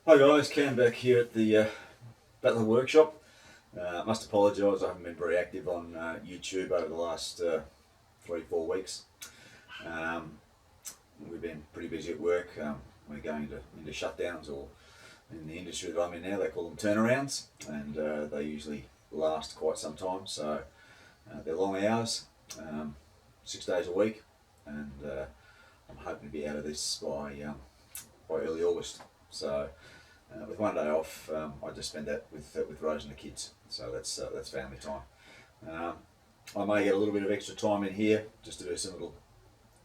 Hi guys, Cam back here at the Battler Workshop. Must apologise, I haven't been very active on YouTube over the last 3-4 weeks. We've been pretty busy at work. We're going into shutdowns, or in the industry that I'm in now, they call them turnarounds, and they usually last quite some time. So they're long hours, 6 days a week, and I'm hoping to be out of this by early August. So with one day off, I just spend that with Rose and the kids. So that's family time. I may get a little bit of extra time in here just to do some little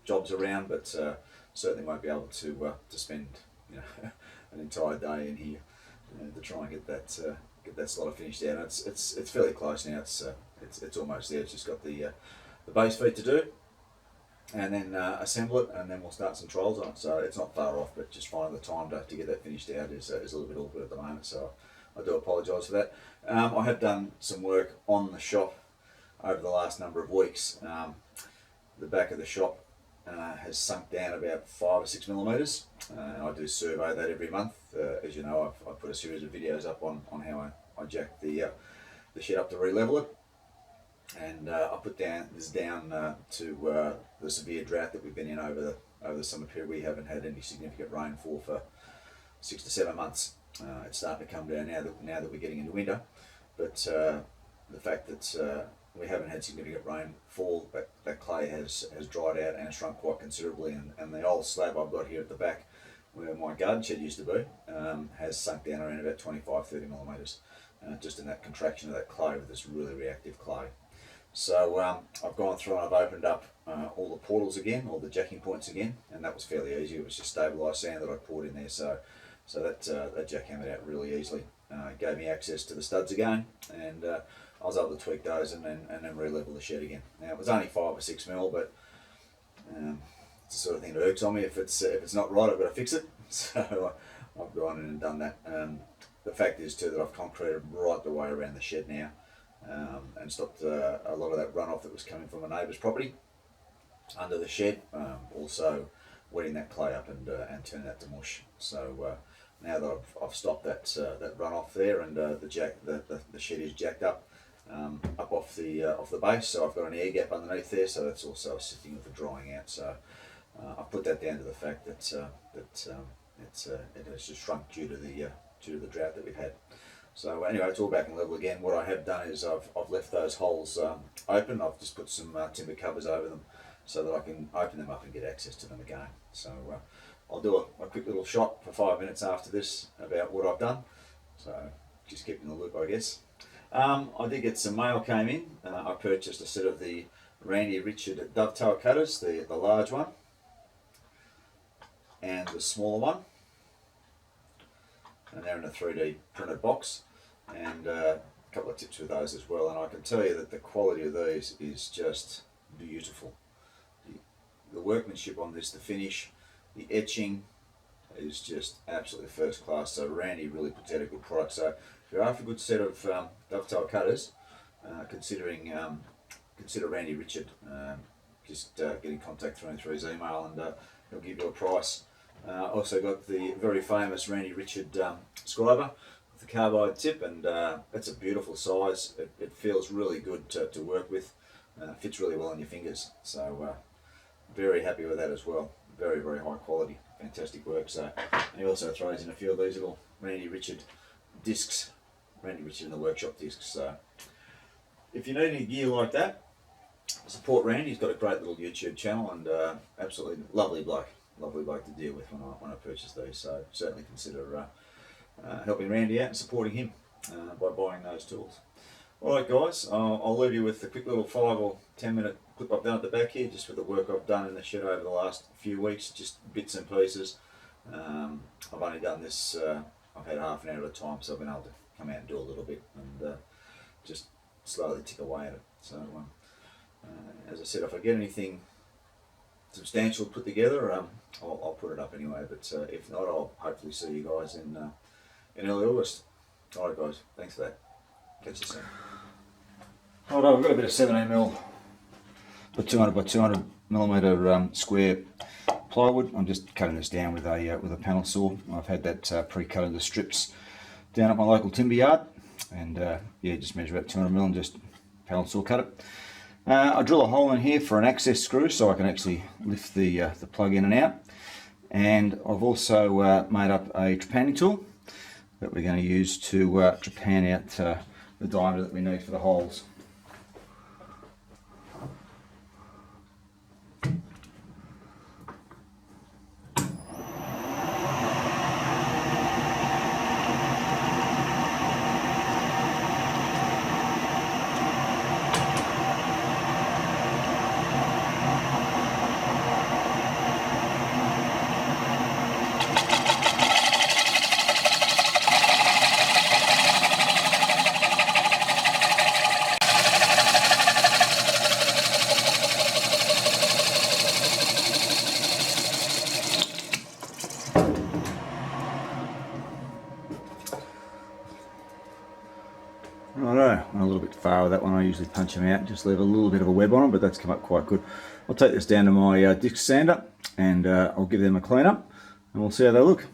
jobs around, but certainly won't be able to spend an entire day in here to try and get that slot finished out. It's fairly close now. It's almost there. It's just got the base feed to do, and then assemble it, and then we'll start some trials on it. So it's not far off, but just finding the time to get that finished out is a little bit awkward at the moment. So I do apologise for that. I have done some work on the shop over the last number of weeks. The back of the shop has sunk down about 5 or 6 millimetres. I do survey that every month. As you know, I've put a series of videos up on how I jack the shed up to re-level it. And I put this down to the severe drought that we've been in over the summer period. We haven't had any significant rainfall for 6 to 7 months. It's starting to come down now that we're getting into winter, but the fact that we haven't had significant rainfall, that clay has dried out and shrunk quite considerably, and the old slab I've got here at the back, where my garden shed used to be, has sunk down around about 25-30 millimetres, just in that contraction of that clay with this really reactive clay. So I've gone through and I've opened up all the portals again, all the jacking points again, and that was fairly easy. It was just stabilised sand that I poured in there, so that jackhammered out really easily. Gave me access to the studs again, and I was able to tweak those and then re-level the shed again. Now it was only 5 or 6 mil, but it's the sort of thing that irks on me. If it's not right, I've got to fix it. So I've gone in and done that. The fact is too that I've concreted right the way around the shed now. And stopped a lot of that runoff that was coming from a neighbour's property under the shed. Also wetting that clay up and turning that to mush. So now that I've stopped that runoff there, and the shed is jacked up off the base, so I've got an air gap underneath there. So that's also assisting with the drying out. So I've put that down to the fact that it has just shrunk due to the drought that we've had. So anyway, it's all back and level again. What I have done is I've left those holes open. I've just put some timber covers over them so that I can open them up and get access to them again. So I'll do a quick little shot for 5 minutes after this about what I've done. So just keep in the loop, I guess. I did get some mail came in. I purchased a set of the Randy Richard dovetail cutters, the large one and the smaller one. And they're in a 3D printed box, and a couple of tips with those as well. And I can tell you that the quality of these is just beautiful. The workmanship on this, the finish, the etching is just absolutely first class. So Randy really puts out a good product. So if you're after a good set of dovetail cutters, consider Randy Richard. Just get in contact through his email, and he'll give you a price. Also got the very famous Randy Richard scriber with the carbide tip, and it's a beautiful size. It feels really good to work with. Fits really well on your fingers. So very happy with that as well. Very, very high quality, fantastic work. So, and he also throws in a few of these little Randy Richard discs, Randy Richard in the Workshop discs. So if you need any gear like that, support Randy. He's got a great little YouTube channel, and absolutely lovely bloke to deal with when I purchase these. So certainly consider helping Randy out and supporting him by buying those tools. Alright guys, I'll leave you with a quick little 5 or 10 minute clip I've done at the back here, just with the work I've done in the shed over the last few weeks, just bits and pieces. I've only done this, I've had half an hour at a time, so I've been able to come out and do a little bit and just slowly tick away at it. So as I said, if I get anything substantial put together, I'll put it up anyway, but if not, I'll hopefully see you guys in early August. Alright guys, thanks for that. Catch you soon. Alright, we've got a bit of 17mm by 200 by 200 millimetre square plywood. I'm just cutting this down with a panel saw. I've had that pre-cut into strips down at my local timber yard, and yeah, just measure about 200mm and just panel saw cut it. I drill a hole in here for an access screw so I can actually lift the plug in and out. And I've also made up a trepanning tool that we're going to use to trepan out the diameter that we need for the holes. Righto, went a little bit far with that one. I usually punch them out, just leave a little bit of a web on them, but that's come up quite good. I'll take this down to my disc sander and I'll give them a clean up and we'll see how they look.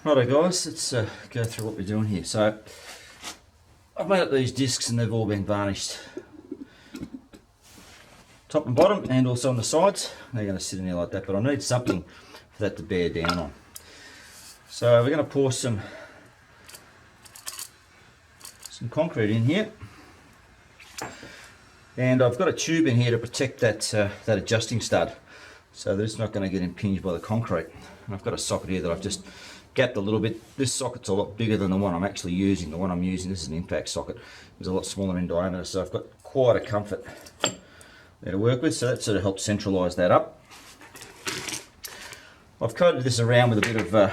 Righto guys, let's go through what we're doing here. So I've made up these discs and they've all been varnished, top and bottom, and also on the sides. They're going to sit in there like that, but I need something for that to bear down on. So we're going to pour some concrete in here, and I've got a tube in here to protect that that adjusting stud so that it's not going to get impinged by the concrete. And I've got a socket here that I've just gapped a little bit. This socket's a lot bigger than the one I'm actually using. The one I'm using, this is an impact socket, is a lot smaller in diameter, so I've got quite a comfort there to work with, so that sort of helps centralise that up. I've coated this around with a bit of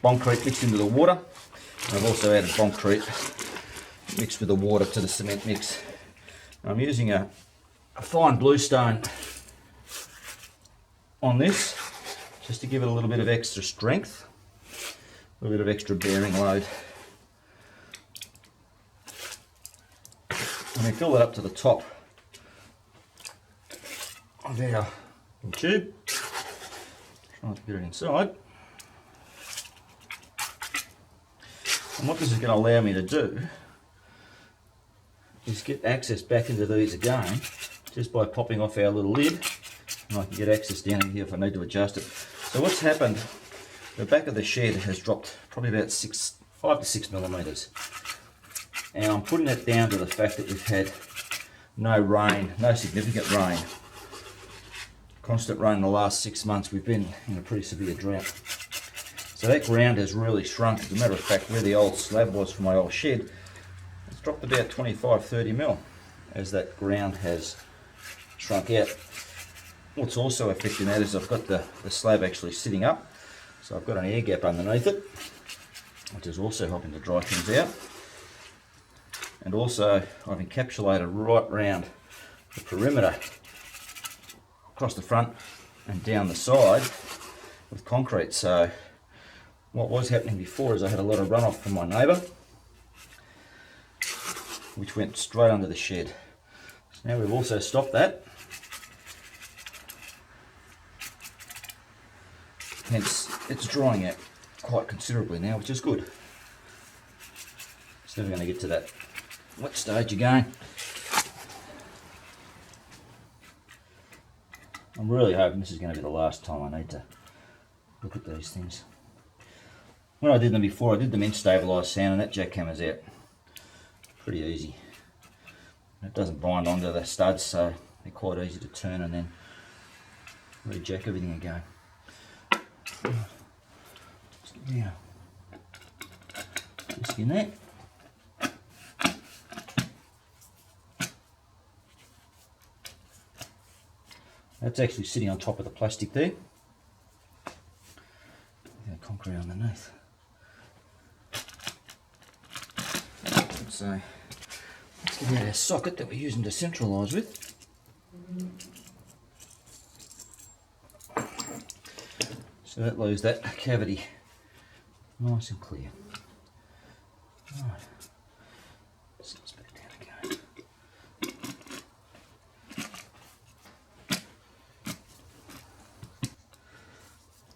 concrete mixed into the water, and I've also added concrete mixed with the water to the cement mix. I'm using a fine bluestone on this just to give it a little bit of extra strength, a little bit of extra bearing load. And we fill that up to the top of our tube. Try to get it inside. And what this is going to allow me to do is get access back into these again just by popping off our little lid, and I can get access down in here if I need to adjust it. So what's happened, the back of the shed has dropped probably about 5 to 6 millimeters, and I'm putting that down to the fact that we've had no rain, no significant rain, constant rain in the last 6 months. We've been in a pretty severe drought. So that ground has really shrunk. As a matter of fact, where the old slab was for my old shed, it's dropped about 25-30 mil as that ground has shrunk out. What's also affecting that is I've got the slab actually sitting up, so I've got an air gap underneath it, which is also helping to dry things out. And also I've encapsulated right round the perimeter across the front and down the side with concrete. So what was happening before is I had a lot of runoff from my neighbour, which went straight under the shed. So now we've also stopped that. Hence, it's drying out quite considerably now, which is good. It's never going to get to that wet stage again. I'm really hoping this is going to be the last time I need to look at these things. When I did them before, I did them in stabilised sand, and that jackhammer's out pretty easy. It doesn't bind onto the studs, so they're quite easy to turn and then rejack everything again. Yeah, just in there. That's actually sitting on top of the plastic there. Concrete underneath. So let's get out our socket that we're using to centralise with. So that leaves that cavity nice and clear. Right. Set this back down again.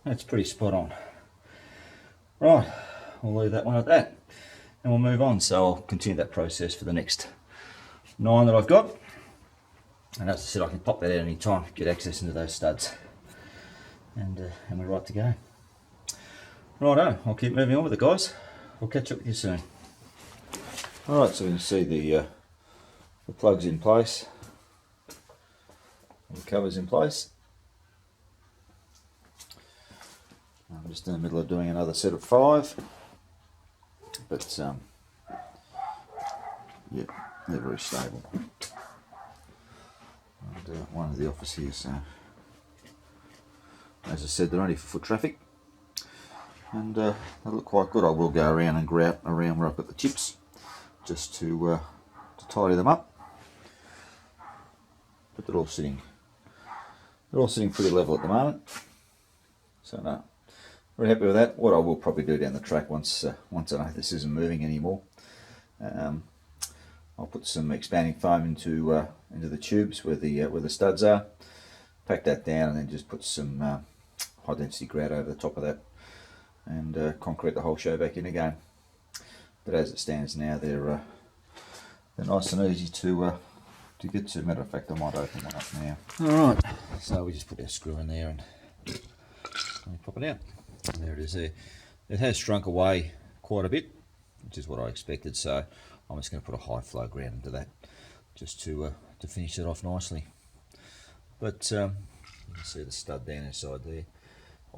That's pretty spot on. Right, we'll leave that one at that and we'll move on. So I'll continue that process for the next 9 that I've got. And as I said, I can pop that out any time, get access into those studs, and we're right to go. Righto, I'll keep moving on with it, guys. I'll catch up with you soon. Alright, so you can see the plug's in place, the cover's in place. I'm just in the middle of doing another set of 5, but yeah, they're very stable. And one of the office here, so as I said, they're only for foot traffic, and they look quite good. I will go around and grout around where I've got the chips, just to tidy them up. But they're all sitting pretty level at the moment. So no, very happy with that. What I will probably do down the track once I know this isn't moving anymore, I'll put some expanding foam into the tubes where the studs are, pack that down, and then just put some high density grout over the top of that, and concrete the whole show back in again. But as it stands now, they're nice and easy to get to. Matter of fact, I might open one up now. Alright, so we just put our screw in there and pop it out. And there it is there. It has shrunk away quite a bit, which is what I expected, so I'm just going to put a high flow grout into that, just to finish it off nicely. But you can see the stud down inside there.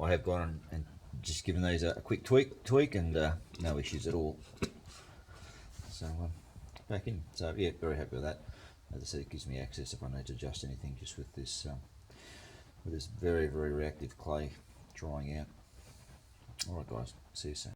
I have gone and just given these a quick tweak, and no issues at all. So back in. So yeah, very happy with that. As I said, it gives me access if I need to adjust anything, just with this very, very reactive clay drying out. Alright guys, see you soon.